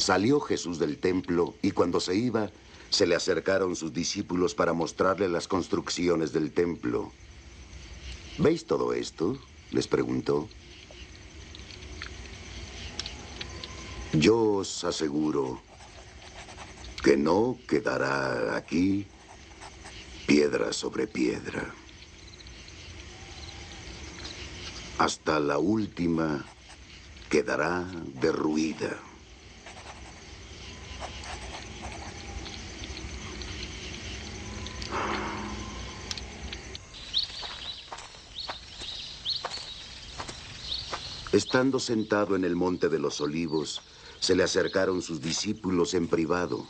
Salió Jesús del templo y cuando se iba, se le acercaron sus discípulos para mostrarle las construcciones del templo. ¿Veis todo esto?, les preguntó. Yo os aseguro que no quedará aquí piedra sobre piedra. Hasta la última quedará derruida. Estando sentado en el monte de los Olivos, se le acercaron sus discípulos en privado.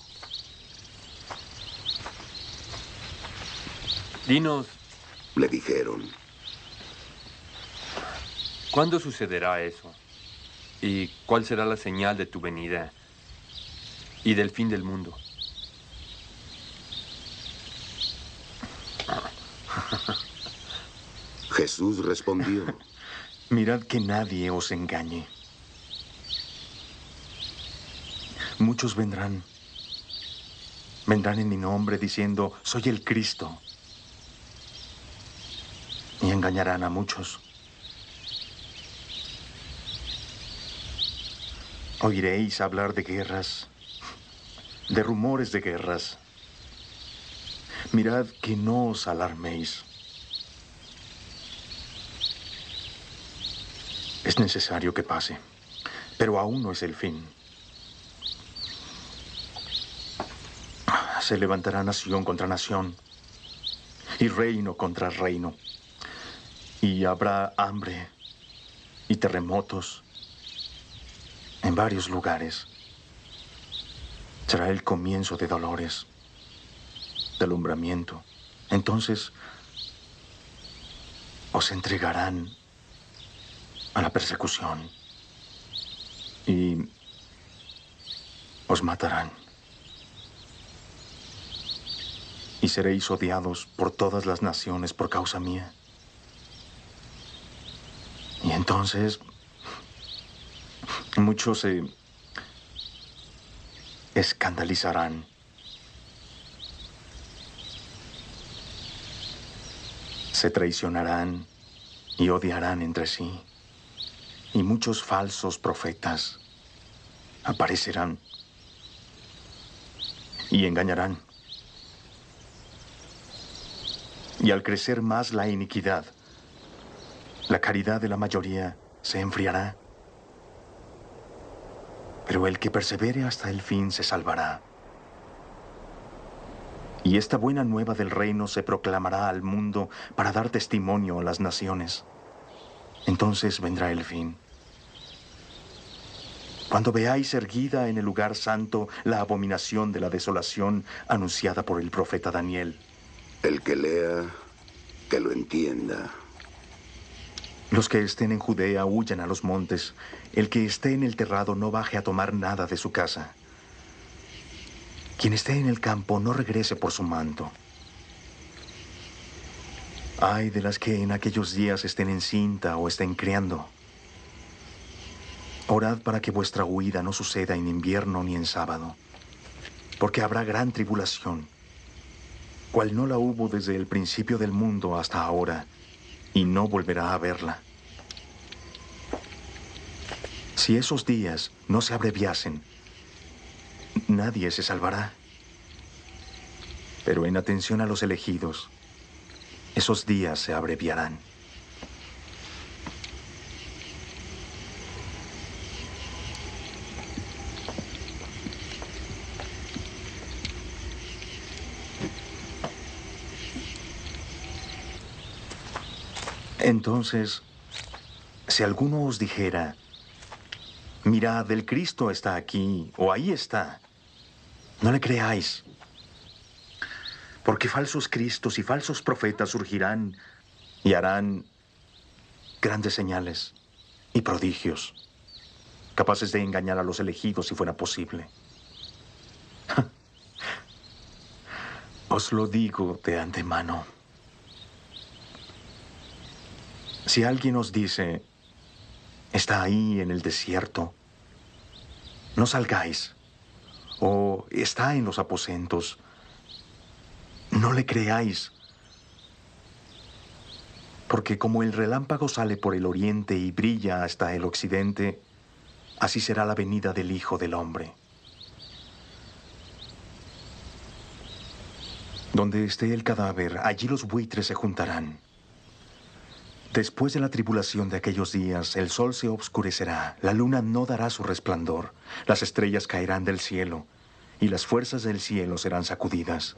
Dinos, le dijeron, ¿cuándo sucederá eso? ¿Y cuál será la señal de tu venida y del fin del mundo? Jesús respondió, mirad que nadie os engañe. Muchos vendrán en mi nombre diciendo, soy el Cristo. Y engañarán a muchos. Oiréis hablar de guerras, de rumores de guerras. Mirad que no os alarméis. Es necesario que pase, pero aún no es el fin. Se levantará nación contra nación y reino contra reino. Y habrá hambre y terremotos en varios lugares. Será el comienzo de dolores, de alumbramiento. Entonces os entregarán a la persecución y os matarán. Y seréis odiados por todas las naciones por causa mía. Y entonces muchos se escandalizarán. Se traicionarán y odiarán entre sí. Y muchos falsos profetas aparecerán y engañarán. Y al crecer más la iniquidad, la caridad de la mayoría se enfriará. Pero el que persevere hasta el fin se salvará. Y esta buena nueva del reino se proclamará al mundo para dar testimonio a las naciones. Entonces vendrá el fin. Cuando veáis erguida en el lugar santo la abominación de la desolación anunciada por el profeta Daniel. El que lea, que lo entienda. Los que estén en Judea huyan a los montes. El que esté en el terrado no baje a tomar nada de su casa. Quien esté en el campo no regrese por su manto. Ay de las que en aquellos días estén encinta o estén criando. Orad para que vuestra huida no suceda en invierno ni en sábado, porque habrá gran tribulación, cual no la hubo desde el principio del mundo hasta ahora, y no volverá a haberla. Si esos días no se abreviasen, nadie se salvará. Pero en atención a los elegidos, esos días se abreviarán. Entonces, si alguno os dijera, mirad, el Cristo está aquí, o ahí está, no le creáis. Porque falsos cristos y falsos profetas surgirán y harán grandes señales y prodigios, capaces de engañar a los elegidos si fuera posible. Os lo digo de antemano. Si alguien os dice, está ahí en el desierto, no salgáis. o está en los aposentos. No le creáis, porque como el relámpago sale por el oriente y brilla hasta el occidente, así será la venida del Hijo del Hombre. Donde esté el cadáver, allí los buitres se juntarán. Después de la tribulación de aquellos días, el sol se obscurecerá, la luna no dará su resplandor, las estrellas caerán del cielo, y las fuerzas del cielo serán sacudidas.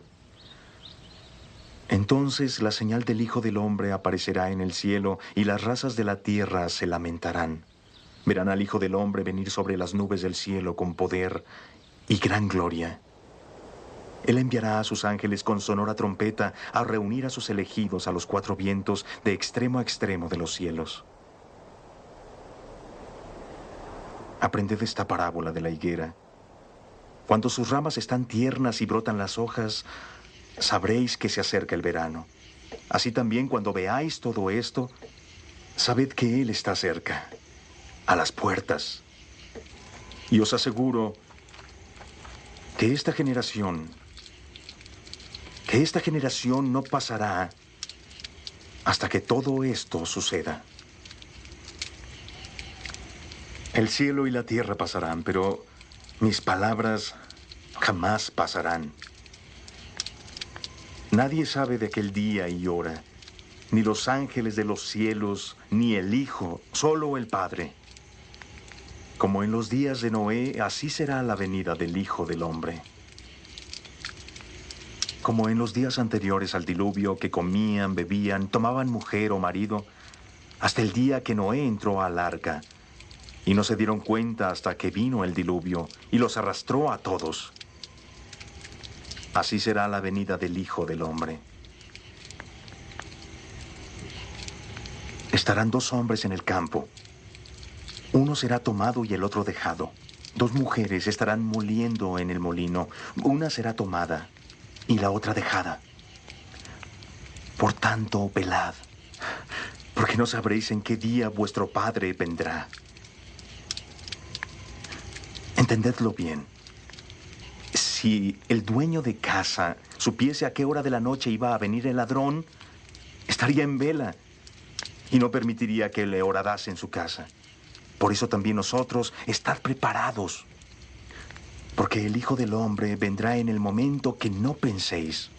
Entonces la señal del Hijo del Hombre aparecerá en el cielo, y las razas de la tierra se lamentarán. Verán al Hijo del Hombre venir sobre las nubes del cielo con poder y gran gloria. Él enviará a sus ángeles con sonora trompeta a reunir a sus elegidos a los cuatro vientos de extremo a extremo de los cielos. Aprended esta parábola de la higuera. Cuando sus ramas están tiernas y brotan las hojas, sabréis que se acerca el verano. Así también cuando veáis todo esto, sabed que Él está cerca, a las puertas. Y os aseguro que esta generación no pasará hasta que todo esto suceda. El cielo y la tierra pasarán, pero mis palabras jamás pasarán. Nadie sabe de aquel día y hora, ni los ángeles de los cielos, ni el Hijo, solo el Padre. Como en los días de Noé, así será la venida del Hijo del Hombre. Como en los días anteriores al diluvio, que comían, bebían, tomaban mujer o marido, hasta el día que Noé entró al arca, y no se dieron cuenta hasta que vino el diluvio, y los arrastró a todos. Así será la venida del Hijo del Hombre. Estarán dos hombres en el campo. Uno será tomado y el otro dejado. Dos mujeres estarán moliendo en el molino. Una será tomada y la otra dejada. Por tanto, velad, porque no sabréis en qué día vuestro Padre vendrá. Entendedlo bien. Si el dueño de casa supiese a qué hora de la noche iba a venir el ladrón, estaría en vela y no permitiría que le horadase en su casa. Por eso también nosotros, estad preparados, porque el Hijo del Hombre vendrá en el momento que no penséis.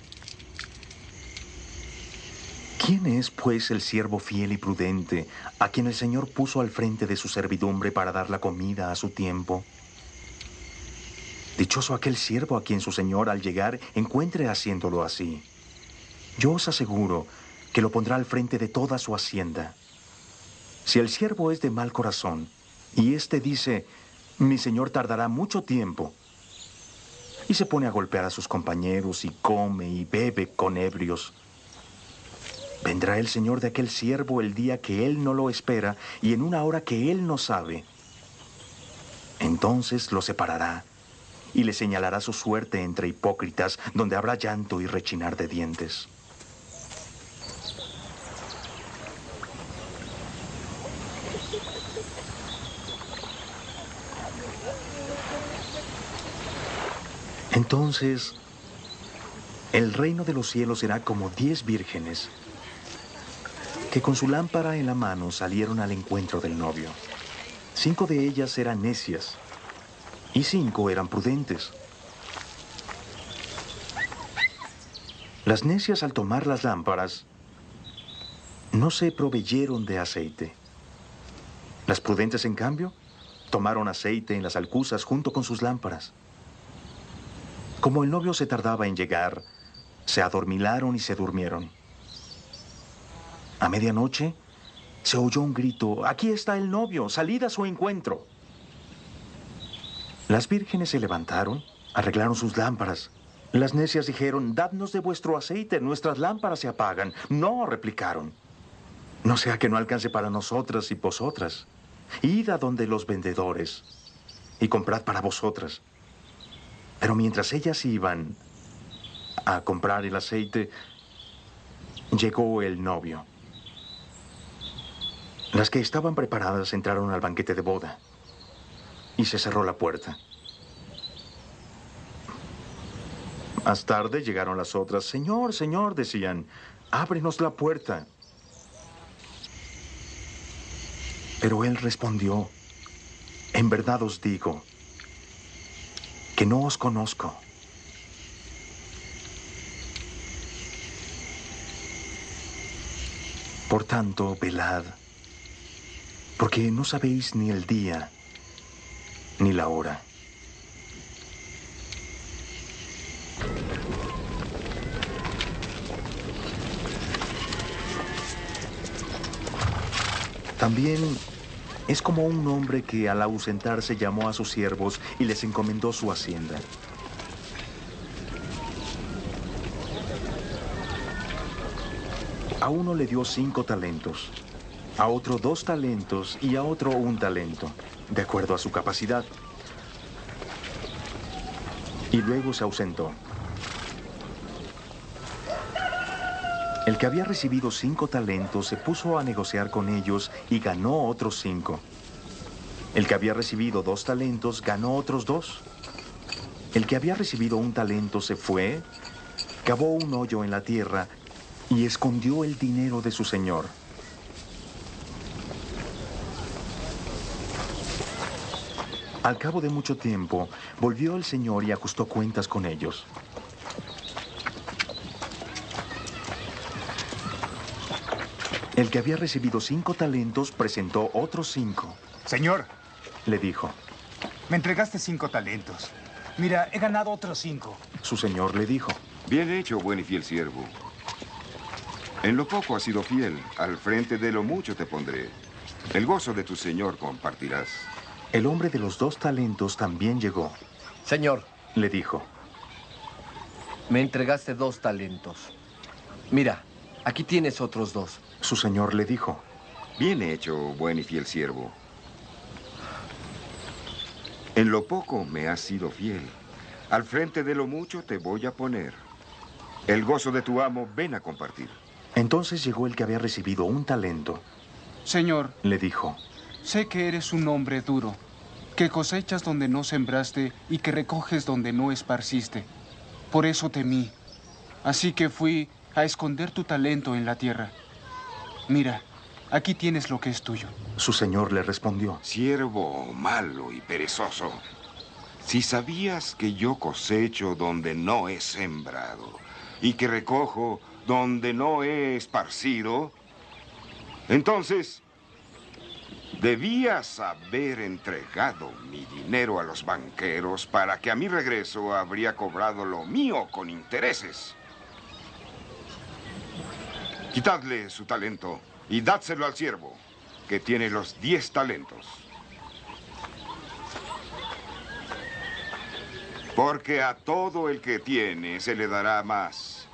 ¿Quién es, pues, el siervo fiel y prudente a quien el Señor puso al frente de su servidumbre para dar la comida a su tiempo? Dichoso aquel siervo a quien su Señor al llegar encuentre haciéndolo así. Yo os aseguro que lo pondrá al frente de toda su hacienda. Si el siervo es de mal corazón y éste dice, mi Señor tardará mucho tiempo, y se pone a golpear a sus compañeros y come y bebe con ebrios, vendrá el Señor de aquel siervo el día que él no lo espera y en una hora que él no sabe. Entonces lo separará y le señalará su suerte entre hipócritas, donde habrá llanto y rechinar de dientes. Entonces, el reino de los cielos será como 10 vírgenes que con su lámpara en la mano salieron al encuentro del novio. 5 de ellas eran necias y 5 eran prudentes. Las necias, al tomar las lámparas, no se proveyeron de aceite. Las prudentes, en cambio, tomaron aceite en las alcuzas junto con sus lámparas. Como el novio se tardaba en llegar, se adormilaron y se durmieron. A medianoche se oyó un grito, «Aquí está el novio, salid a su encuentro». Las vírgenes se levantaron, arreglaron sus lámparas. Las necias dijeron, «Dadnos de vuestro aceite, nuestras lámparas se apagan». «No», replicaron, «no sea que no alcance para nosotras y vosotras. Id a donde los vendedores y comprad para vosotras». Pero mientras ellas iban a comprar el aceite, llegó el novio. Las que estaban preparadas entraron al banquete de boda y se cerró la puerta. Más tarde llegaron las otras. Señor, Señor, decían, ábrenos la puerta. Pero él respondió, en verdad os digo, que no os conozco. Por tanto, velad, porque no sabéis ni el día ni la hora. También es como un hombre que al ausentarse llamó a sus siervos y les encomendó su hacienda. A uno le dio 5 talentos, a otro 2 talentos y a otro 1 talento, de acuerdo a su capacidad. Y luego se ausentó. El que había recibido 5 talentos se puso a negociar con ellos y ganó otros 5. El que había recibido 2 talentos ganó otros 2. El que había recibido 1 talento se fue, cavó un hoyo en la tierra y escondió el dinero de su señor. Al cabo de mucho tiempo, volvió el señor y ajustó cuentas con ellos. El que había recibido 5 talentos presentó otros 5. Señor, Le dijo. me entregaste 5 talentos. Mira, he ganado otros 5. Su señor le dijo. Bien hecho, buen y fiel siervo. En lo poco has sido fiel, al frente de lo mucho te pondré. El gozo de tu señor compartirás. El hombre de los 2 talentos también llegó. Señor, Le dijo. me entregaste 2 talentos. Mira, aquí tienes otros 2. Su señor le dijo. Bien hecho, buen y fiel siervo. En lo poco me has sido fiel. Al frente de lo mucho te voy a poner. El gozo de tu amo ven a compartir. Entonces llegó el que había recibido 1 talento. Señor, Le dijo. sé que eres un hombre duro, que cosechas donde no sembraste y que recoges donde no esparciste. Por eso temí. Así que fui a esconder tu talento en la tierra. Mira, aquí tienes lo que es tuyo. Su señor le respondió. Siervo malo y perezoso, si sabías que yo cosecho donde no he sembrado y que recojo donde no he esparcido, entonces debías haber entregado mi dinero a los banqueros para que a mi regreso habría cobrado lo mío con intereses. Quitadle su talento y dádselo al siervo, que tiene los 10 talentos. Porque a todo el que tiene se le dará más.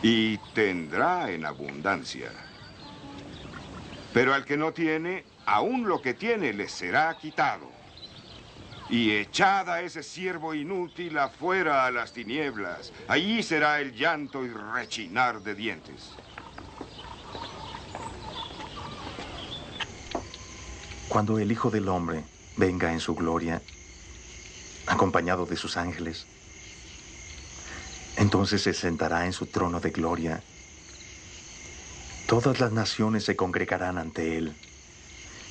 Y tendrá en abundancia. Pero al que no tiene, aún lo que tiene le será quitado. Y echad a ese siervo inútil afuera a las tinieblas. Allí será el llanto y rechinar de dientes. Cuando el Hijo del Hombre venga en su gloria, acompañado de sus ángeles, entonces se sentará en su trono de gloria. Todas las naciones se congregarán ante él,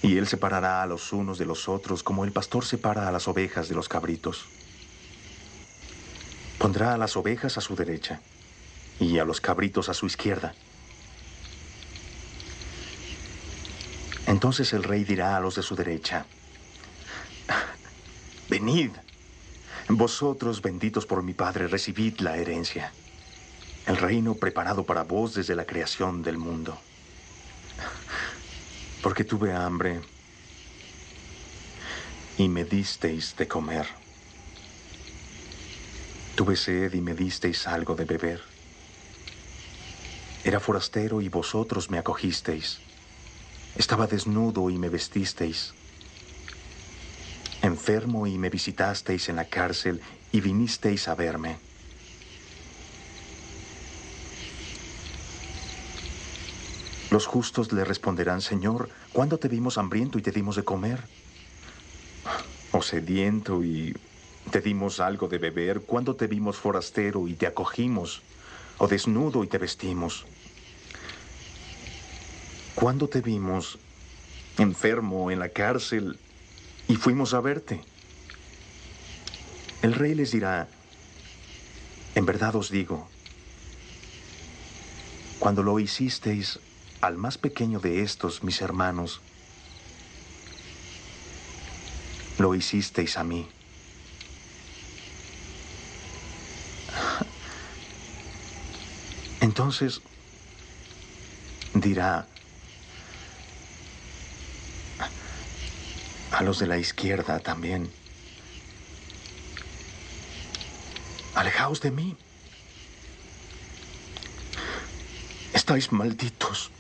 y él separará a los unos de los otros como el pastor separa a las ovejas de los cabritos. Pondrá a las ovejas a su derecha y a los cabritos a su izquierda. Entonces el rey dirá a los de su derecha: venid, vosotros benditos por mi Padre, recibid la herencia, el reino preparado para vos desde la creación del mundo. Porque tuve hambre y me disteis de comer. Tuve sed y me disteis algo de beber. Era forastero y vosotros me acogisteis. Estaba desnudo y me vestisteis. Enfermo y me visitasteis en la cárcel y vinisteis a verme. Los justos le responderán: Señor, ¿cuándo te vimos hambriento y te dimos de comer? O sediento y te dimos algo de beber? ¿Cuándo te vimos forastero y te acogimos? ¿O desnudo y te vestimos? ¿Cuándo te vimos enfermo en la cárcel y fuimos a verte? El rey les dirá: en verdad os digo, cuando lo hicisteis al más pequeño de estos, mis hermanos, lo hicisteis a mí. Entonces dirá a los de la izquierda también: alejaos de mí, estáis malditos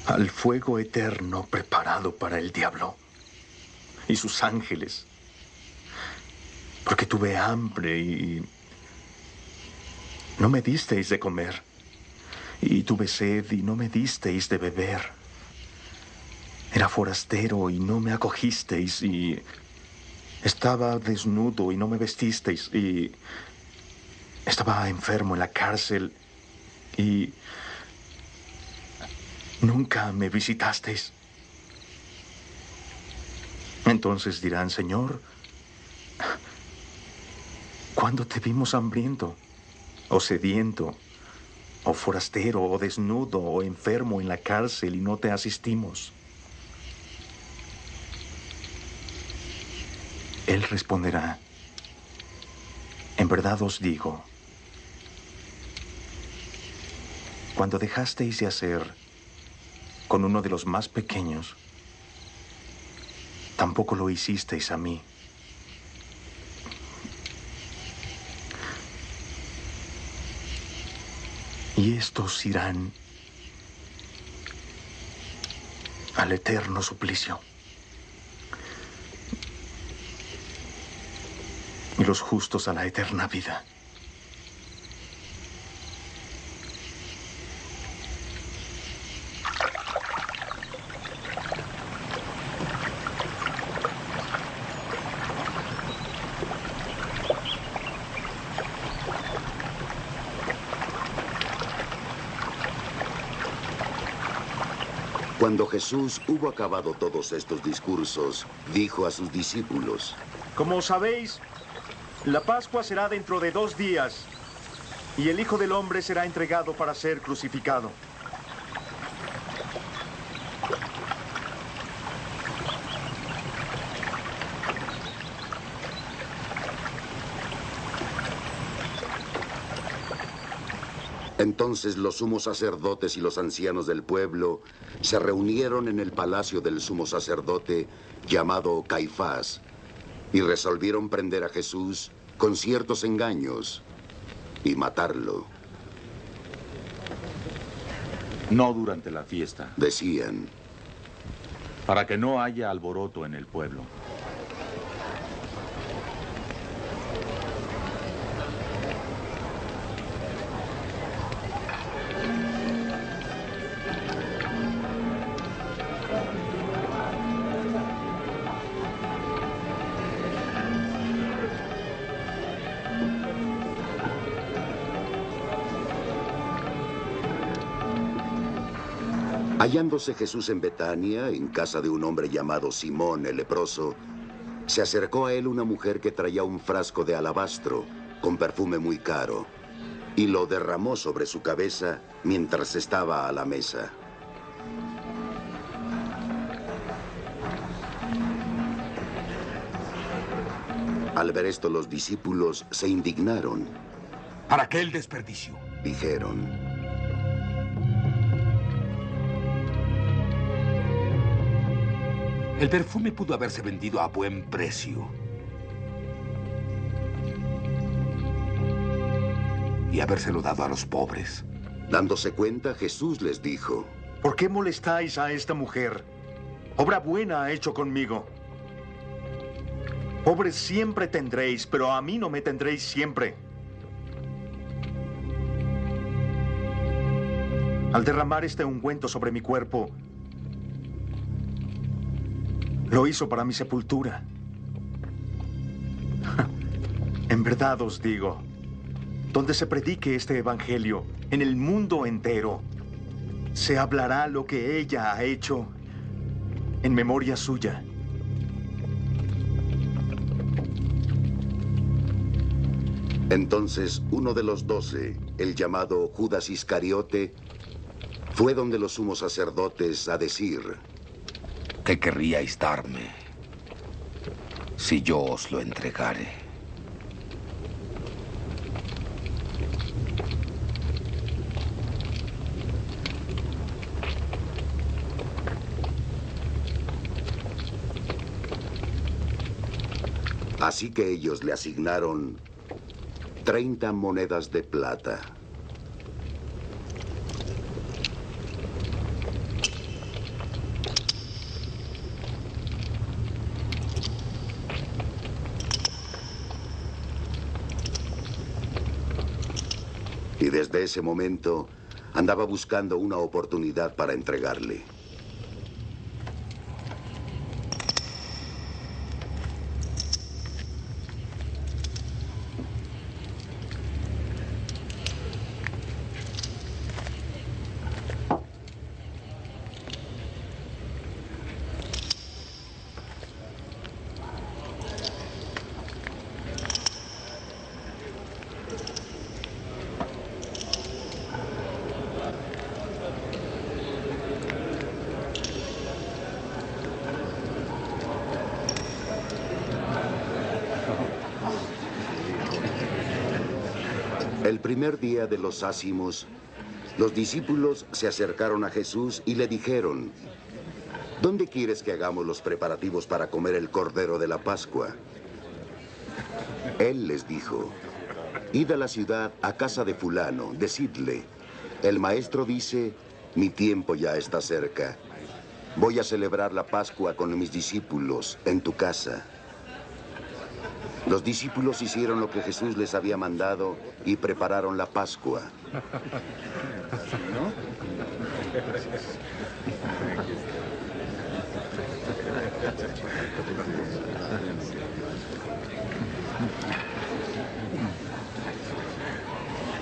al fuego eterno preparado para el diablo y sus ángeles, porque tuve hambre y no me disteis de comer, y tuve sed y no me disteis de beber. Era forastero y no me acogisteis, y estaba desnudo y no me vestisteis, y estaba enfermo en la cárcel y nunca me visitasteis. Entonces dirán: Señor, ¿cuándo te vimos hambriento, o sediento, o forastero, o desnudo, o enfermo en la cárcel y no te asistimos? Él responderá: en verdad os digo, cuando dejasteis de hacer con uno de los más pequeños, tampoco lo hicisteis a mí. Y estos irán al eterno suplicio, y los justos a la eterna vida. Cuando Jesús hubo acabado todos estos discursos, dijo a sus discípulos: Como sabéis, la Pascua será dentro de 2 días, y el Hijo del Hombre será entregado para ser crucificado. Entonces los sumos sacerdotes y los ancianos del pueblo se reunieron en el palacio del sumo sacerdote llamado Caifás y resolvieron prender a Jesús con ciertos engaños y matarlo. No durante la fiesta, Decían: para que no haya alboroto en el pueblo. Hallándose Jesús en Betania, en casa de un hombre llamado Simón el leproso, se acercó a él una mujer que traía un frasco de alabastro con perfume muy caro y lo derramó sobre su cabeza mientras estaba a la mesa. Al ver esto, los discípulos se indignaron. ¿Para qué el desperdicio? Dijeron: El perfume pudo haberse vendido a buen precio. Y habérselo dado a los pobres. Dándose cuenta, Jesús les dijo: ¿Por qué molestáis a esta mujer? Obra buena ha hecho conmigo. Pobres siempre tendréis, pero a mí no me tendréis siempre. Al derramar este ungüento sobre mi cuerpo, lo hizo para mi sepultura. En verdad os digo, donde se predique este evangelio en el mundo entero, se hablará lo que ella ha hecho en memoria suya. Entonces uno de los 12, el llamado Judas Iscariote, fue donde los sumos sacerdotes a decir: ¿Qué querríais darme si yo os lo entregare? Así que ellos le asignaron 30 monedas de plata. Y desde ese momento andaba buscando una oportunidad para entregarle. El primer día de los ácimos, los discípulos se acercaron a Jesús y le dijeron: ¿Dónde quieres que hagamos los preparativos para comer el Cordero de la Pascua? Él les dijo: Id a la ciudad, a casa de fulano, decidle: el maestro dice, mi tiempo ya está cerca. Voy a celebrar la Pascua con mis discípulos en tu casa. Los discípulos hicieron lo que Jesús les había mandado y prepararon la Pascua.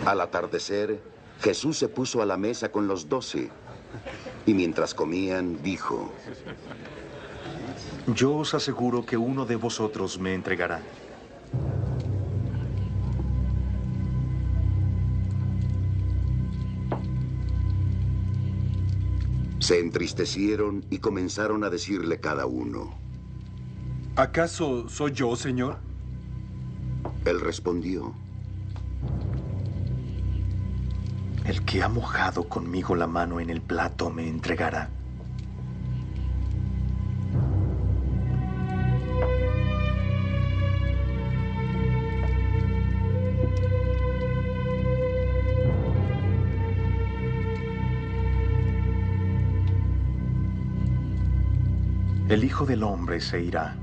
Al atardecer, Jesús se puso a la mesa con los 12 y mientras comían dijo: Yo os aseguro que uno de vosotros me entregará. Se entristecieron y comenzaron a decirle cada uno: ¿Acaso soy yo, Señor? Él respondió: El que ha mojado conmigo la mano en el plato me entregará. El Hijo del Hombre se irá,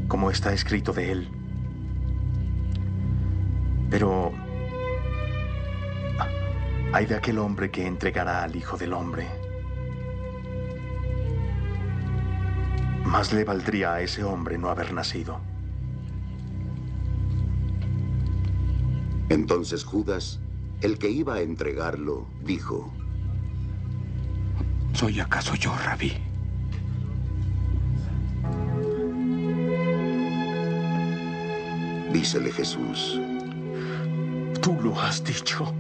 como está escrito de él. Pero ay de aquel hombre que entregará al Hijo del Hombre. Más le valdría a ese hombre no haber nacido. Entonces Judas, el que iba a entregarlo, dijo: ¿Soy acaso yo, Rabí? Dícele Jesús: Tú lo has dicho.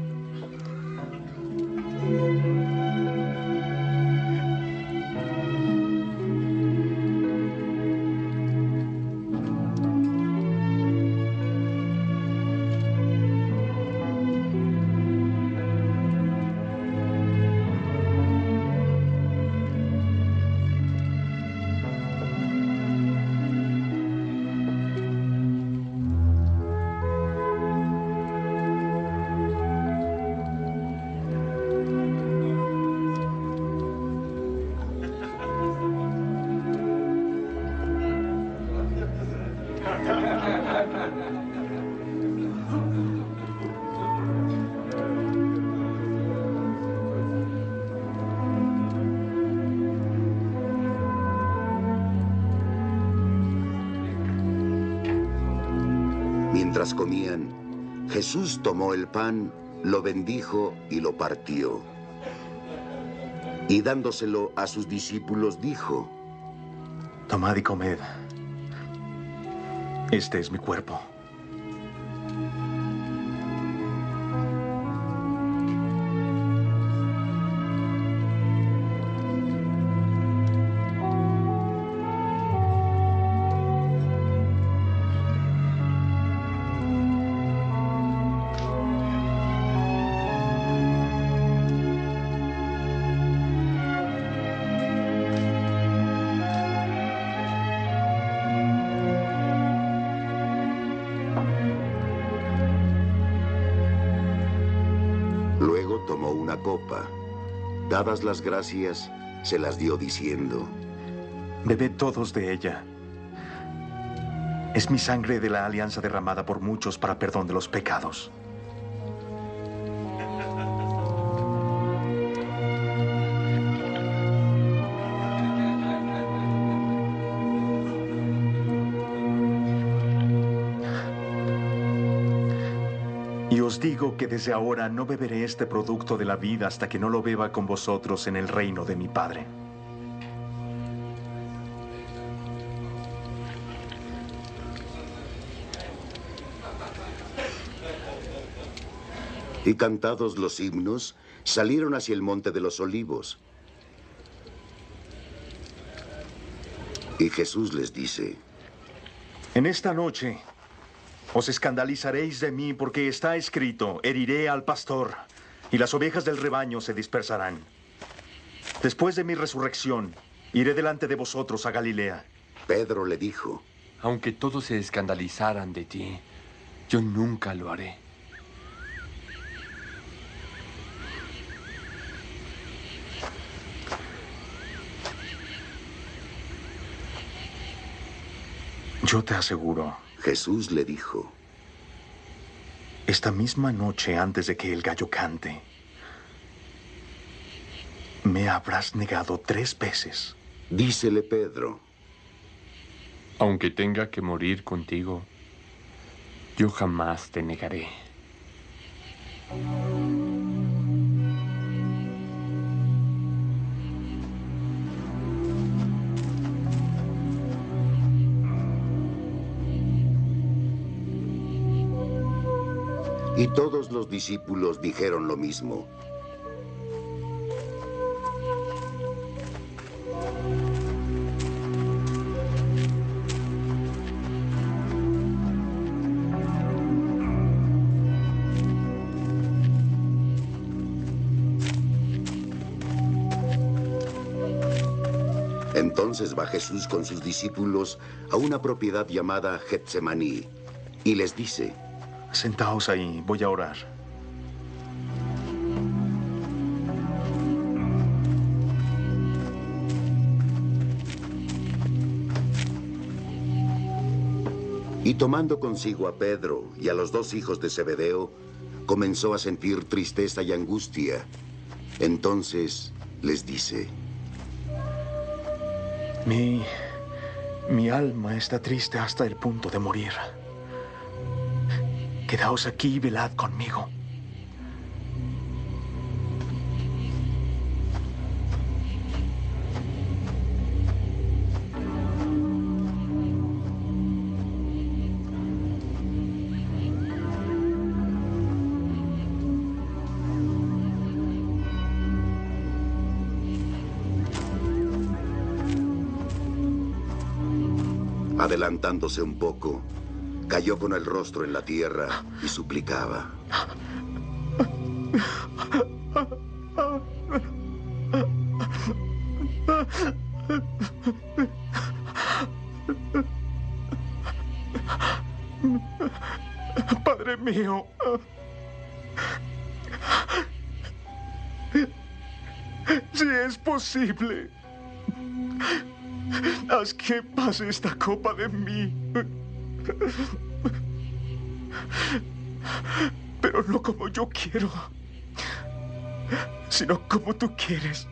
Mientras comían, Jesús tomó el pan, lo bendijo y lo partió. Y dándoselo a sus discípulos dijo: Tomad y comed. Este es mi cuerpo. Luego tomó una copa. Dadas las gracias, se las dio diciendo: Bebed todos de ella. Es mi sangre de la alianza derramada por muchos para perdón de los pecados. Y os digo que desde ahora no beberé este producto de la vida hasta que no lo beba con vosotros en el reino de mi Padre. Y cantados los himnos, salieron hacia el monte de los olivos. Y Jesús les dice: En esta noche os escandalizaréis de mí porque está escrito: heriré al pastor y las ovejas del rebaño se dispersarán. Después de mi resurrección, iré delante de vosotros a Galilea. Pedro le dijo: Aunque todos se escandalizaran de ti, yo nunca lo haré. Yo te aseguro, Jesús le dijo: esta misma noche antes de que el gallo cante, me habrás negado 3 veces. Dícele Pedro: Aunque tenga que morir contigo, yo jamás te negaré. Y todos los discípulos dijeron lo mismo. Entonces va Jesús con sus discípulos a una propiedad llamada Getsemaní y les dice: Sentaos ahí, voy a orar. Y tomando consigo a Pedro y a los 2 hijos de Zebedeo, comenzó a sentir tristeza y angustia. Entonces les dice: Mi alma está triste hasta el punto de morir. Quedaos aquí y velad conmigo. Adelantándose un poco, cayó con el rostro en la tierra y suplicaba: Padre mío, si es posible, haz que pase esta copa de mí. Pero no como yo quiero, sino como tú quieres.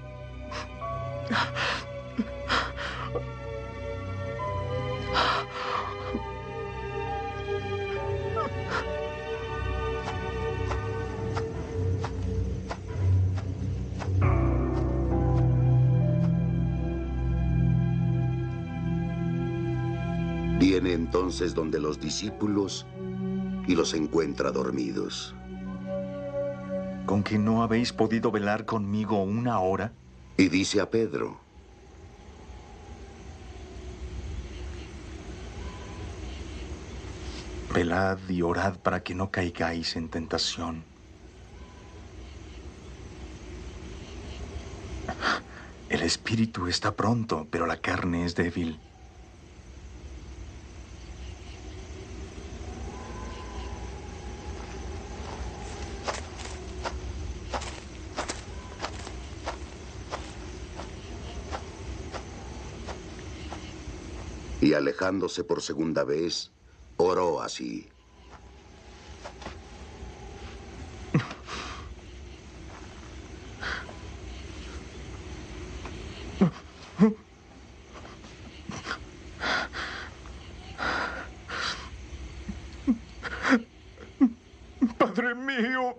Viene entonces donde los discípulos y los encuentra dormidos. ¿Con que no habéis podido velar conmigo 1 hora? Y dice a Pedro: velad y orad para que no caigáis en tentación. El espíritu está pronto, pero la carne es débil. Y alejándose por segunda vez, oró así: Padre mío,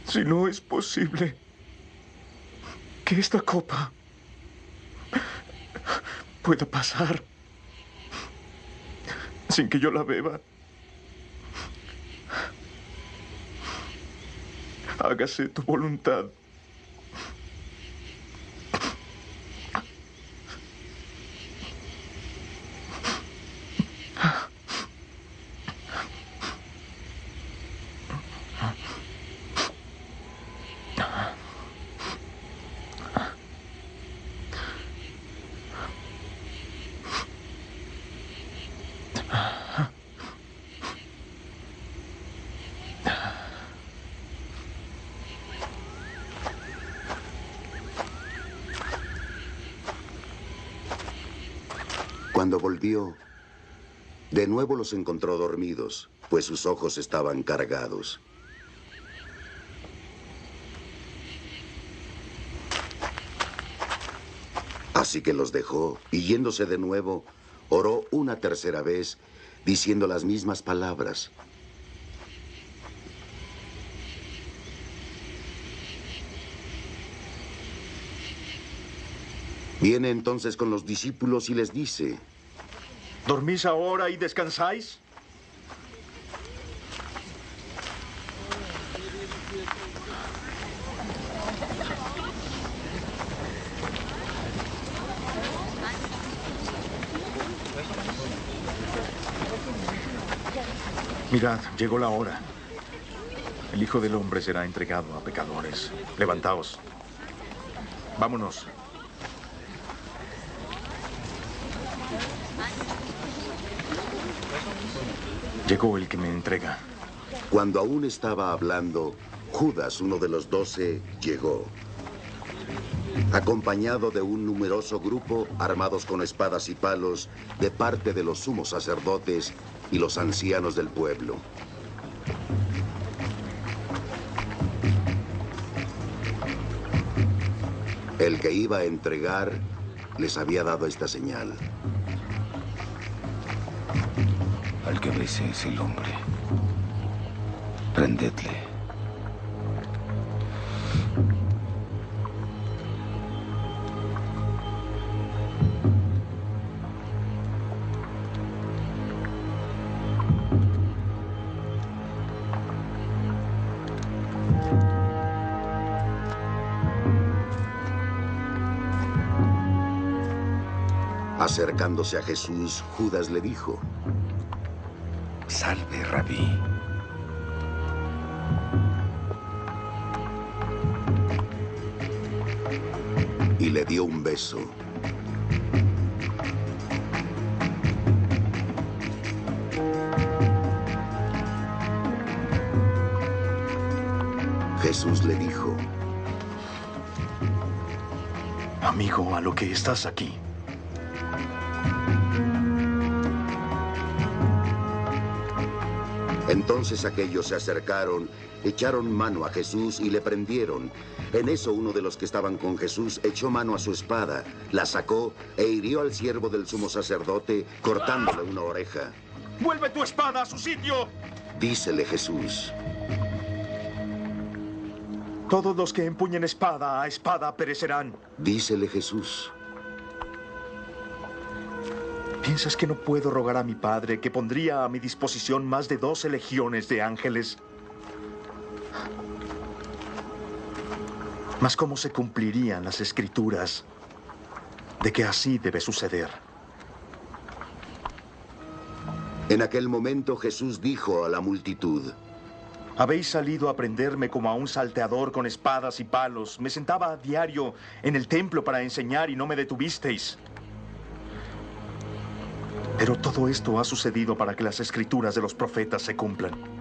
si no es posible que esta copa pueda pasar sin que yo la beba, hágase tu voluntad. Cuando volvió, de nuevo los encontró dormidos, pues sus ojos estaban cargados. Así que los dejó, y yéndose de nuevo, oró una tercera vez, diciendo las mismas palabras. Viene entonces con los discípulos y les dice: ¿dormís ahora y descansáis? Mirad, llegó la hora. El Hijo del Hombre será entregado a pecadores. Levantaos. Vámonos. Llegó el que me entrega. Cuando aún estaba hablando, Judas, uno de los 12, llegó, acompañado de un numeroso grupo armados con espadas y palos de parte de los sumos sacerdotes y los ancianos del pueblo. El que iba a entregar les había dado esta señal: al que bese es el hombre, prendedle. Acercándose a Jesús, Judas le dijo: Salve, Rabí. Y le dio un beso. Jesús le dijo: amigo, a lo que estás aquí. Entonces aquellos se acercaron, echaron mano a Jesús y le prendieron. En eso uno de los que estaban con Jesús echó mano a su espada, la sacó e hirió al siervo del sumo sacerdote, cortándole una oreja. ¡Vuelve tu espada a su sitio! Dícele Jesús: Todos los que empuñen espada, a espada perecerán. Dícele Jesús: ¿Piensas que no puedo rogar a mi Padre que pondría a mi disposición más de 12 legiones de ángeles? Mas ¿cómo se cumplirían las Escrituras de que así debe suceder? En aquel momento Jesús dijo a la multitud: Habéis salido a prenderme como a un salteador con espadas y palos. Me sentaba a diario en el templo para enseñar y no me detuvisteis. Pero todo esto ha sucedido para que las escrituras de los profetas se cumplan.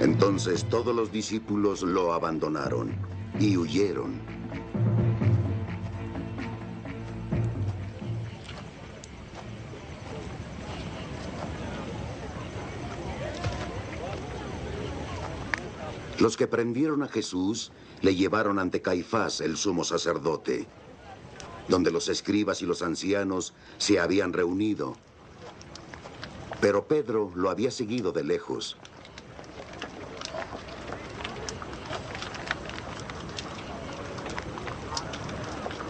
Entonces todos los discípulos lo abandonaron y huyeron. Los que prendieron a Jesús le llevaron ante Caifás, el sumo sacerdote, donde los escribas y los ancianos se habían reunido. Pero Pedro lo había seguido de lejos.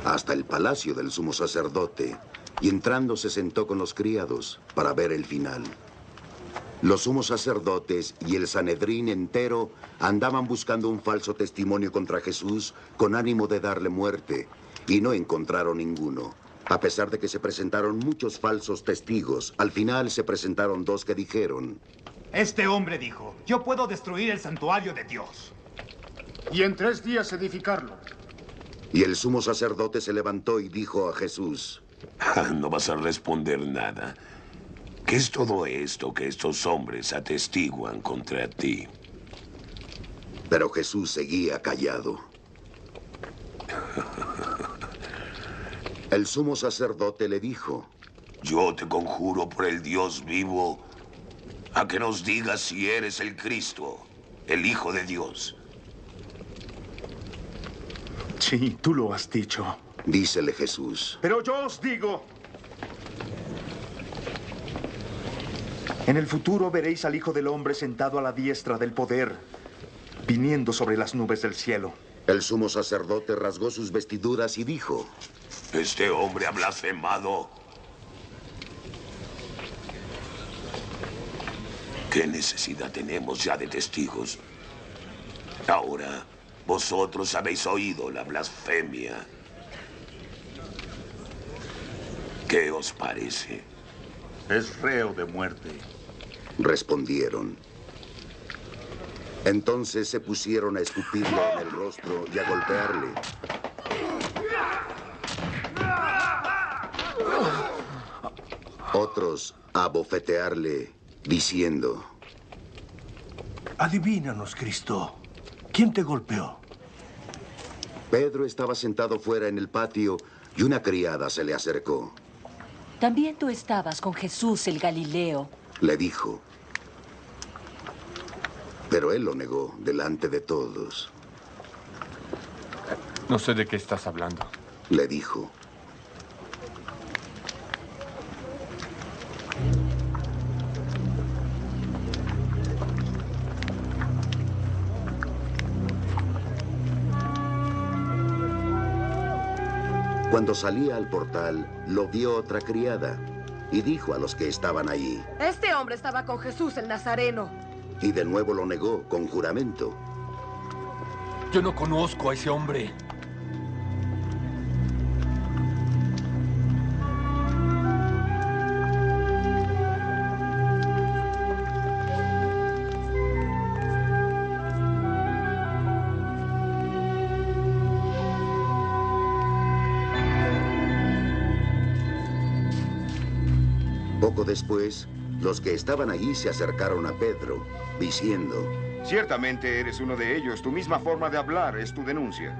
Hasta el palacio del sumo sacerdote, y entrando se sentó con los criados para ver el final. Los sumos sacerdotes y el Sanedrín entero andaban buscando un falso testimonio contra Jesús con ánimo de darle muerte, y no encontraron ninguno. A pesar de que se presentaron muchos falsos testigos, al final se presentaron 2 que dijeron: Este hombre dijo: yo puedo destruir el santuario de Dios y en 3 días edificarlo. Y el sumo sacerdote se levantó y dijo a Jesús: No vas a responder nada. ¿Qué es todo esto que estos hombres atestiguan contra ti? Pero Jesús seguía callado. El sumo sacerdote le dijo: Yo te conjuro por el Dios vivo a que nos digas si eres el Cristo, el Hijo de Dios. Sí, tú lo has dicho. Dícele Jesús: Pero yo os digo, en el futuro veréis al Hijo del Hombre sentado a la diestra del poder, viniendo sobre las nubes del cielo. El sumo sacerdote rasgó sus vestiduras y dijo: Este hombre ha blasfemado. ¿Qué necesidad tenemos ya de testigos? Ahora, vosotros habéis oído la blasfemia. ¿Qué os parece? Es reo de muerte. Respondieron. Entonces se pusieron a escupirle en el rostro y a golpearle. Otros a bofetearle, diciendo: Adivínanos, Cristo. ¿Quién te golpeó? Pedro estaba sentado fuera en el patio y una criada se le acercó. También tú estabas con Jesús el Galileo, Le dijo. Pero él lo negó delante de todos. No sé de qué estás hablando. Le dijo. Cuando salía al portal, lo vio otra criada y dijo a los que estaban allí. Este hombre estaba con Jesús el Nazareno. Y de nuevo lo negó con juramento. Yo no conozco a ese hombre. Poco después, los que estaban allí se acercaron a Pedro, diciendo: Ciertamente eres uno de ellos. Tu misma forma de hablar es tu denuncia.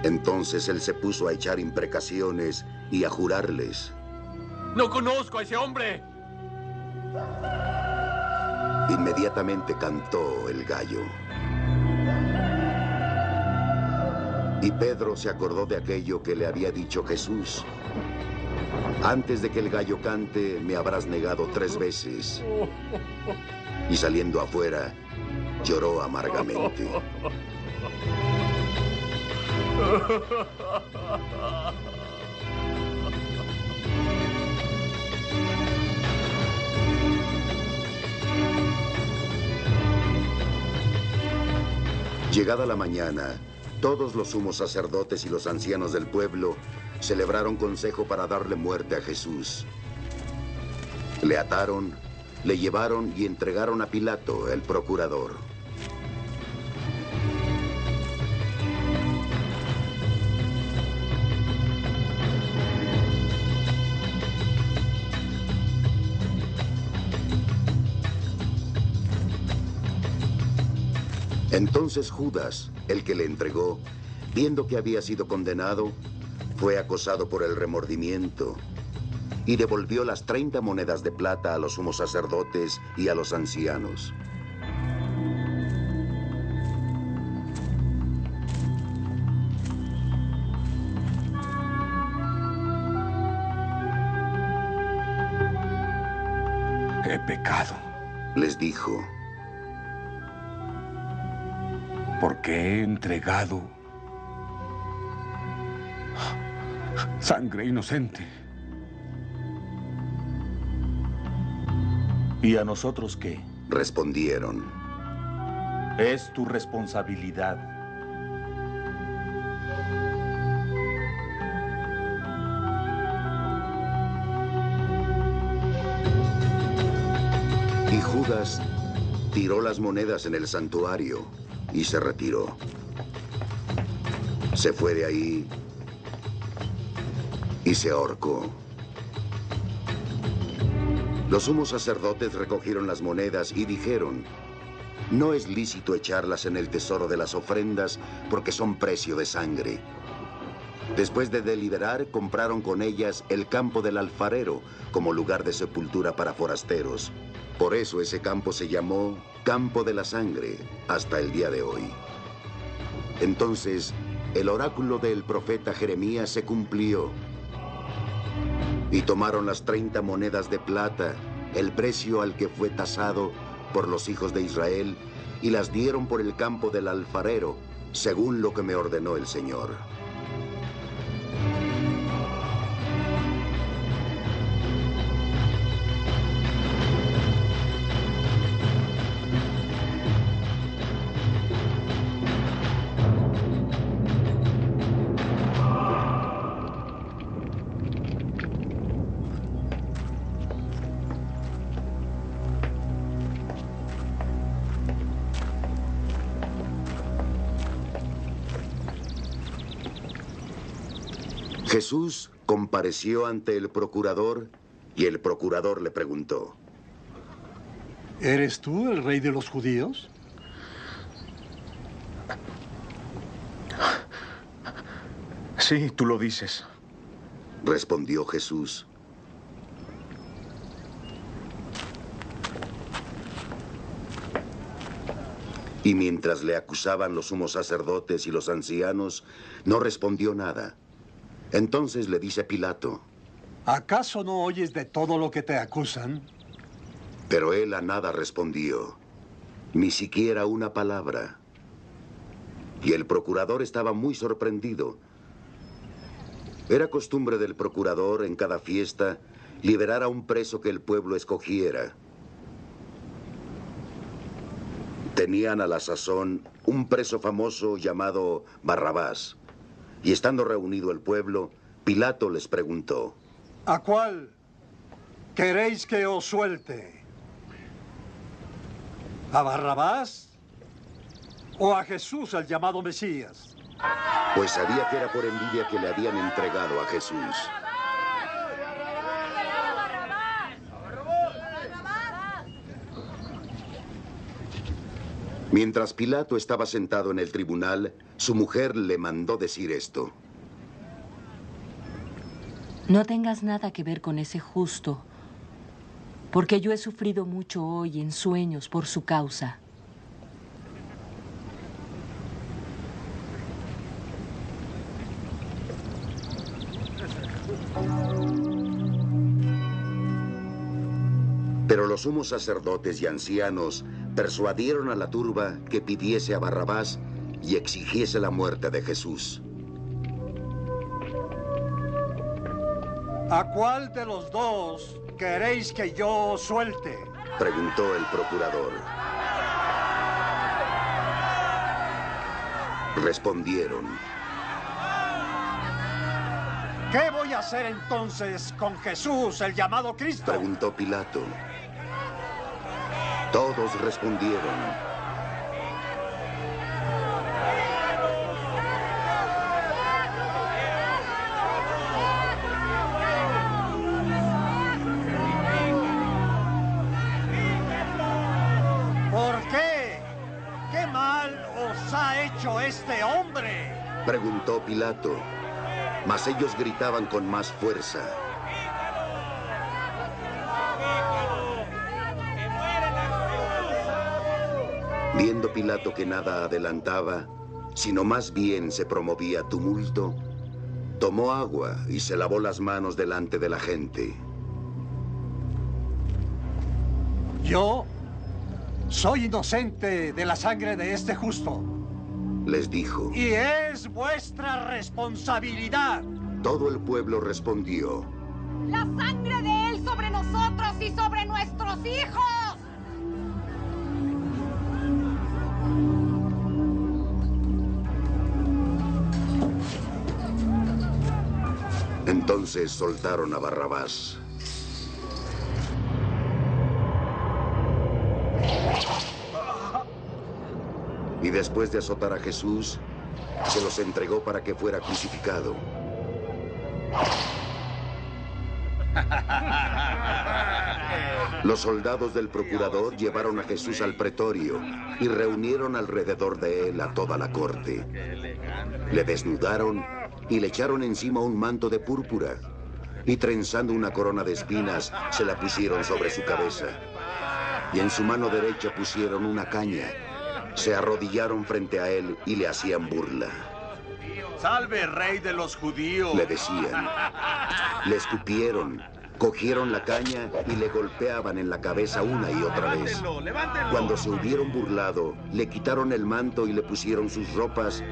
Entonces él se puso a echar imprecaciones y a jurarles: ¡No conozco a ese hombre! Inmediatamente cantó el gallo. Y Pedro se acordó de aquello que le había dicho Jesús: antes de que el gallo cante, me habrás negado 3 veces. Y saliendo afuera, lloró amargamente. Llegada la mañana, todos los sumos sacerdotes y los ancianos del pueblo celebraron consejo para darle muerte a Jesús. Le ataron, le llevaron y entregaron a Pilato, el procurador. Entonces Judas, el que le entregó, viendo que había sido condenado, fue acosado por el remordimiento y devolvió las 30 monedas de plata a los sumos sacerdotes y a los ancianos. He pecado. Les dijo: porque he entregado sangre inocente. ¿Y a nosotros qué? Respondieron: Es tu responsabilidad. Y Judas tiró las monedas en el santuario y se retiró. Se fue de ahí y se ahorcó. Los sumos sacerdotes recogieron las monedas y dijeron: no es lícito echarlas en el tesoro de las ofrendas porque son precio de sangre. Después de deliberar, compraron con ellas el campo del alfarero como lugar de sepultura para forasteros. Por eso ese campo se llamó Campo de la Sangre hasta el día de hoy. Entonces, el oráculo del profeta Jeremías se cumplió. Y tomaron las 30 monedas de plata, el precio al que fue tasado por los hijos de Israel, y las dieron por el campo del alfarero, según lo que me ordenó el Señor. Jesús compareció ante el procurador y el procurador le preguntó: ¿eres tú el rey de los judíos? Sí, tú lo dices. Respondió Jesús: y mientras le acusaban los sumos sacerdotes y los ancianos, no respondió nada. Entonces le dice Pilato: ¿acaso no oyes de todo lo que te acusan? Pero él a nada respondió, ni siquiera una palabra. Y el procurador estaba muy sorprendido. Era costumbre del procurador en cada fiesta liberar a un preso que el pueblo escogiera. Tenían a la sazón un preso famoso llamado Barrabás. Y estando reunido el pueblo, Pilato les preguntó: ¿a cuál queréis que os suelte? ¿A Barrabás o a Jesús, el llamado Mesías? Pues sabía que era por envidia que le habían entregado a Jesús. Mientras Pilato estaba sentado en el tribunal, su mujer le mandó decir esto. No tengas nada que ver con ese justo, porque yo he sufrido mucho hoy en sueños por su causa. Pero los sumos sacerdotes y ancianos persuadieron a la turba que pidiese a Barrabás y exigiese la muerte de Jesús. ¿A cuál de los dos queréis que yo suelte? Preguntó el procurador. Respondieron. ¿Qué voy a hacer entonces con Jesús, el llamado Cristo? Preguntó Pilato. Todos respondieron. ¿Por qué? ¿Qué mal os ha hecho este hombre? Preguntó Pilato, mas ellos gritaban con más fuerza. Viendo Pilato que nada adelantaba, sino más bien se promovía tumulto, tomó agua y se lavó las manos delante de la gente. Yo soy inocente de la sangre de este justo. Les dijo. Y es vuestra responsabilidad. Todo el pueblo respondió. La sangre de él sobre nosotros y sobre nuestros hijos. Entonces soltaron a Barrabás. Y después de azotar a Jesús, se los entregó para que fuera crucificado. Los soldados del procurador llevaron a Jesús al pretorio y reunieron alrededor de él a toda la corte. Le desnudaron y le echaron encima un manto de púrpura, y trenzando una corona de espinas, se la pusieron sobre su cabeza. Y en su mano derecha pusieron una caña. Se arrodillaron frente a él y le hacían burla. ¡Salve, rey de los judíos! Le decían. Le escupieron, cogieron la caña y le golpeaban en la cabeza una y otra vez. Cuando se hubieron burlado, le quitaron el manto y le pusieron sus ropas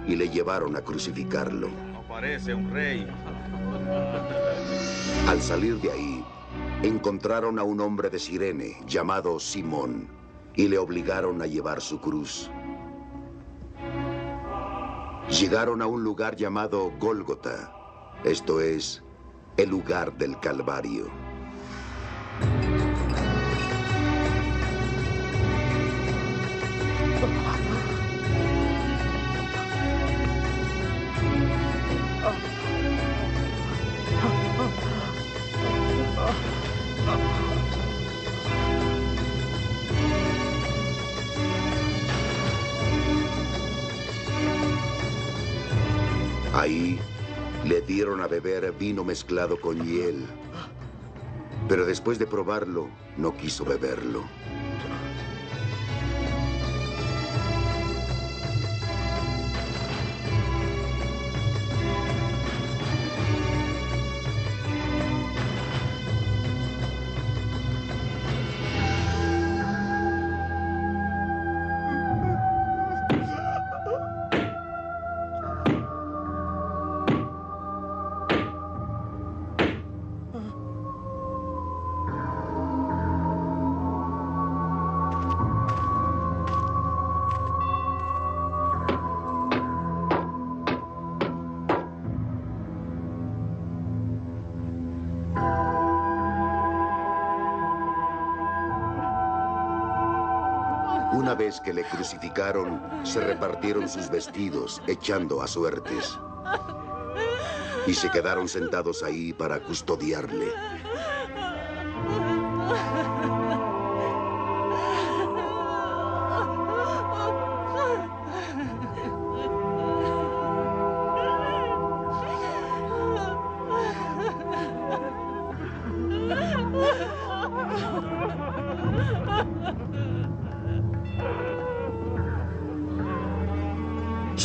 y le llevaron a crucificarlo. No parece un rey. Al salir de ahí, encontraron a un hombre de Cirene llamado Simón y le obligaron a llevar su cruz. Llegaron a un lugar llamado Gólgota, esto es, el lugar del Calvario. Ahí le dieron a beber vino mezclado con hiel, pero después de probarlo, no quiso beberlo. Una vez que le crucificaron, se repartieron sus vestidos, echando a suertes. Y se quedaron sentados ahí para custodiarle.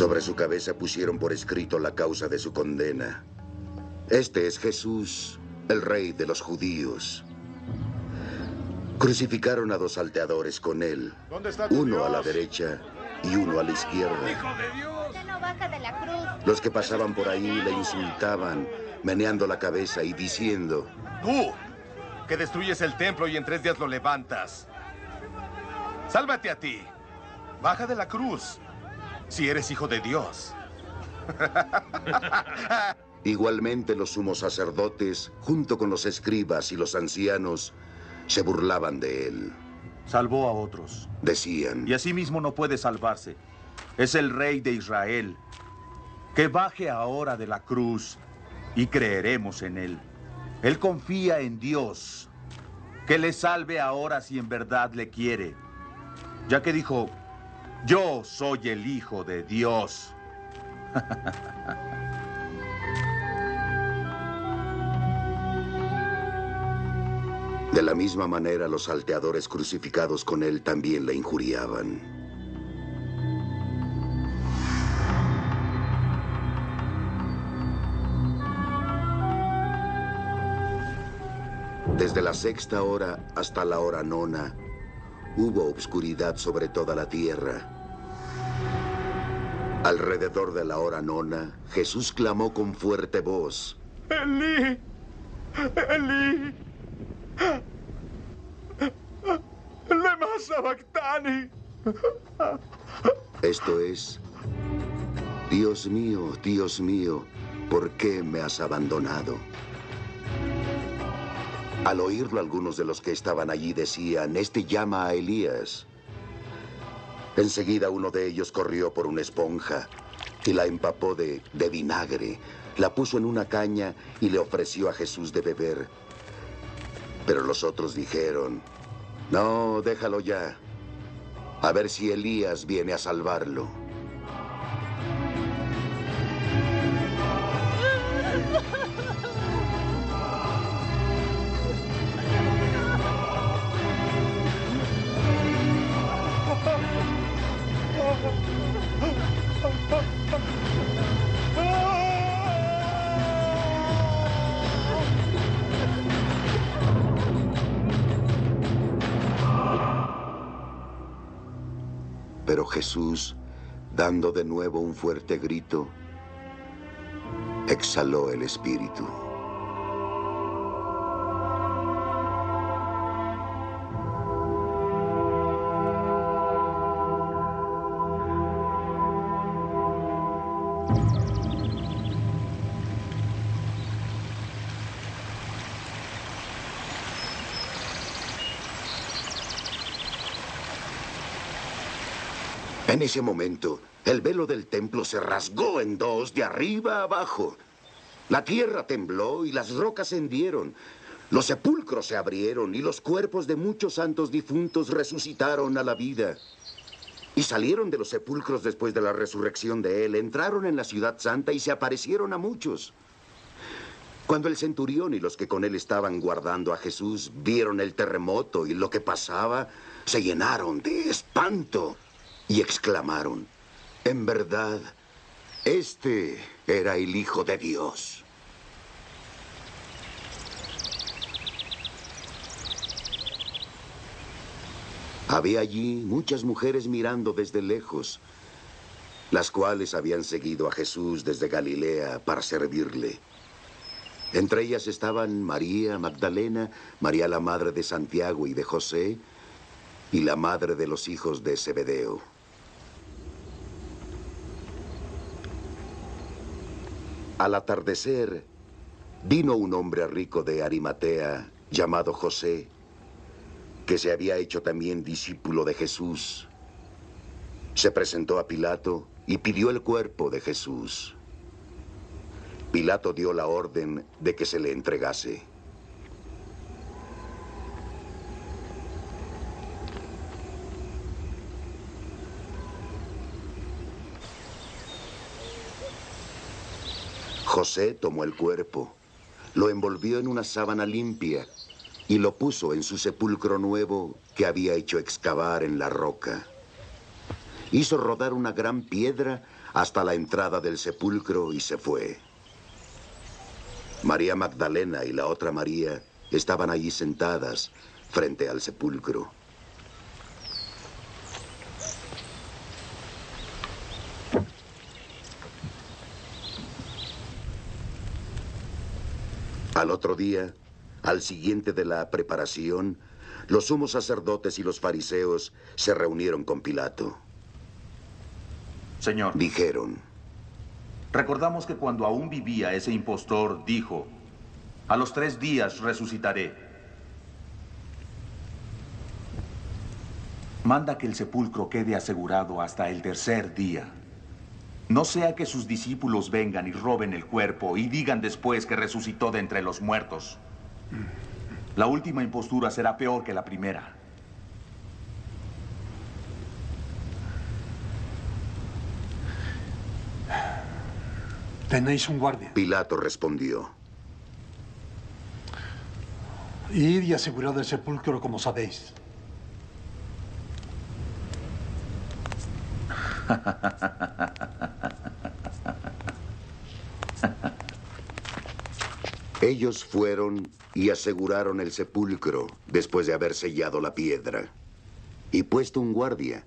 Sobre su cabeza pusieron por escrito la causa de su condena. Este es Jesús, el rey de los judíos. Crucificaron a 2 salteadores con él, uno a la derecha y uno a la izquierda. ¡Hijo de Dios! Usted no baja de la cruz. Los que pasaban por ahí le insultaban, meneando la cabeza y diciendo: ¡Tú, que destruyes el templo y en 3 días lo levantas! ¡Sálvate a ti! ¡Baja de la cruz! Si eres hijo de Dios. Igualmente los sumos sacerdotes, junto con los escribas y los ancianos, se burlaban de él. Salvó a otros. Decían: Y asimismo no puede salvarse. Es el rey de Israel. Que baje ahora de la cruz y creeremos en él. Él confía en Dios. Que le salve ahora si en verdad le quiere. Ya que dijo: yo soy el Hijo de Dios. De la misma manera, los salteadores crucificados con él también le injuriaban. Desde la 6ª hora hasta la hora 9, hubo obscuridad sobre toda la tierra. Alrededor de la hora 9, Jesús clamó con fuerte voz: Elí, Elí, lema sabactani. Esto es: Dios mío, ¿por qué me has abandonado? Al oírlo, algunos de los que estaban allí decían: este llama a Elías. Enseguida uno de ellos corrió por una esponja y la empapó de vinagre, la puso en una caña y le ofreció a Jesús de beber. Pero los otros dijeron: no, déjalo ya, a ver si Elías viene a salvarlo. Pero Jesús, dando de nuevo un fuerte grito, exhaló el espíritu. En ese momento, el velo del templo se rasgó en 2 de arriba a abajo. La tierra tembló y las rocas se hendieron. Los sepulcros se abrieron y los cuerpos de muchos santos difuntos resucitaron a la vida. Y salieron de los sepulcros después de la resurrección de él, entraron en la ciudad santa y se aparecieron a muchos. Cuando el centurión y los que con él estaban guardando a Jesús vieron el terremoto y lo que pasaba, se llenaron de espanto. Y exclamaron: en verdad, este era el Hijo de Dios. Había allí muchas mujeres mirando desde lejos, las cuales habían seguido a Jesús desde Galilea para servirle. Entre ellas estaban María Magdalena, María la madre de Santiago y de José, y la madre de los hijos de Zebedeo. Al atardecer, vino un hombre rico de Arimatea, llamado José, que se había hecho también discípulo de Jesús. Se presentó a Pilato y pidió el cuerpo de Jesús. Pilato dio la orden de que se le entregase. José tomó el cuerpo, lo envolvió en una sábana limpia y lo puso en su sepulcro nuevo que había hecho excavar en la roca. Hizo rodar una gran piedra hasta la entrada del sepulcro y se fue. María Magdalena y la otra María estaban allí sentadas frente al sepulcro. Al otro día, al siguiente de la preparación, los sumos sacerdotes y los fariseos se reunieron con Pilato. Señor, dijeron, recordamos que cuando aún vivía ese impostor, dijo, a los 3 días resucitaré. Manda que el sepulcro quede asegurado hasta el 3er día. No sea que sus discípulos vengan y roben el cuerpo y digan después que resucitó de entre los muertos. La última impostura será peor que la primera. Tenéis un guardia. Pilato respondió, Id y asegurad el sepulcro como sabéis. Ellos fueron y aseguraron el sepulcro después de haber sellado la piedra y puesto un guardia.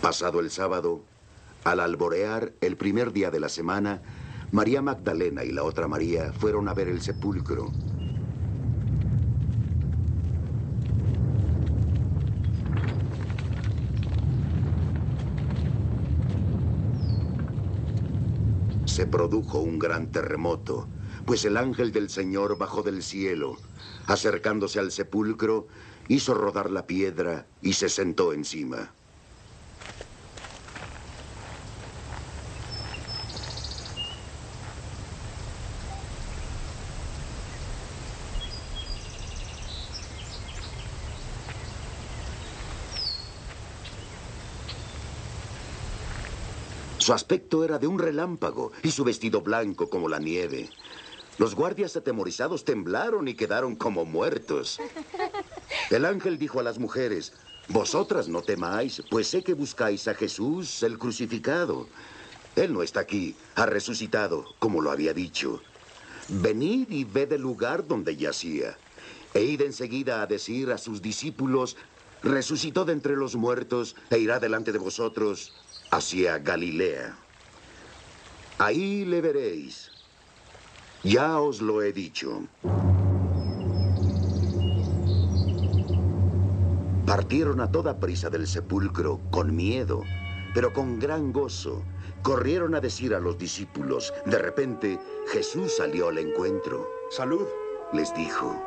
Pasado el sábado, al alborear el primer día de la semana, María Magdalena y la otra María fueron a ver el sepulcro. Se produjo un gran terremoto, pues el ángel del Señor bajó del cielo, acercándose al sepulcro, hizo rodar la piedra y se sentó encima. Su aspecto era de un relámpago y su vestido blanco como la nieve. Los guardias atemorizados temblaron y quedaron como muertos. El ángel dijo a las mujeres, vosotras no temáis, pues sé que buscáis a Jesús, el crucificado. Él no está aquí, ha resucitado, como lo había dicho. Venid y ved el lugar donde yacía. E id enseguida a decir a sus discípulos, resucitó de entre los muertos e irá delante de vosotros hacia Galilea. Ahí le veréis. Ya os lo he dicho. Partieron a toda prisa del sepulcro, con miedo, pero con gran gozo. Corrieron a decir a los discípulos. De repente, Jesús salió al encuentro. Salud, les dijo.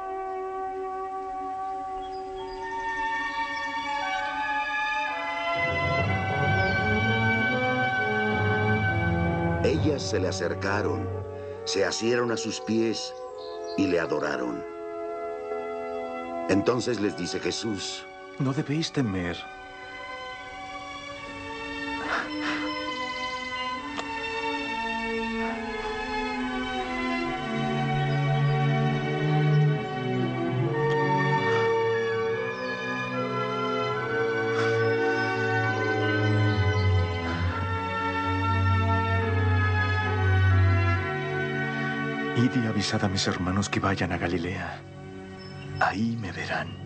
Ellas se le acercaron, se asieron a sus pies y le adoraron. Entonces les dice Jesús, no debéis temer. Id y avisad a mis hermanos que vayan a Galilea. Ahí me verán.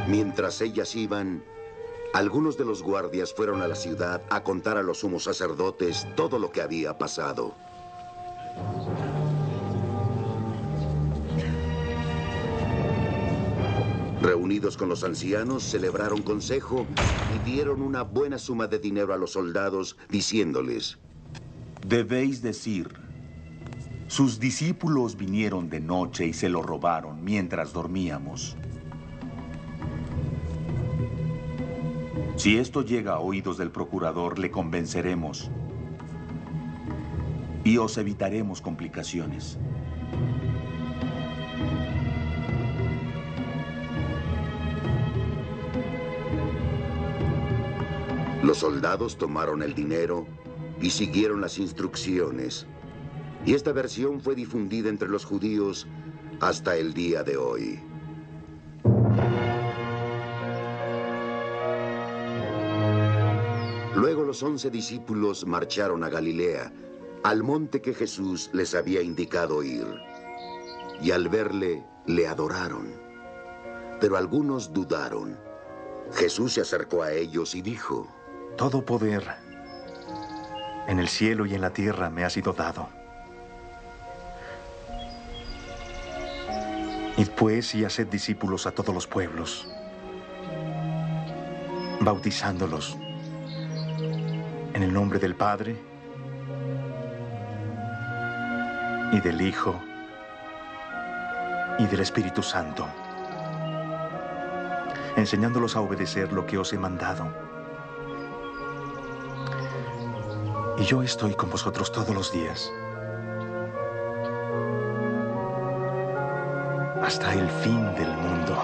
Mientras ellas iban, algunos de los guardias fueron a la ciudad a contar a los sumos sacerdotes todo lo que había pasado. Reunidos con los ancianos, celebraron consejo y dieron una buena suma de dinero a los soldados, diciéndoles, debéis decir, sus discípulos vinieron de noche y se lo robaron mientras dormíamos. Si esto llega a oídos del procurador, le convenceremos y os evitaremos complicaciones. Los soldados tomaron el dinero y siguieron las instrucciones. Y esta versión fue difundida entre los judíos hasta el día de hoy. Luego los 11 discípulos marcharon a Galilea, al monte que Jesús les había indicado ir. Y al verle, le adoraron. Pero algunos dudaron. Jesús se acercó a ellos y dijo: Todo poder en el cielo y en la tierra me ha sido dado. Id pues y haced discípulos a todos los pueblos, bautizándolos en el nombre del Padre y del Hijo y del Espíritu Santo, enseñándolos a obedecer lo que os he mandado. Y yo estoy con vosotros todos los días, hasta el fin del mundo.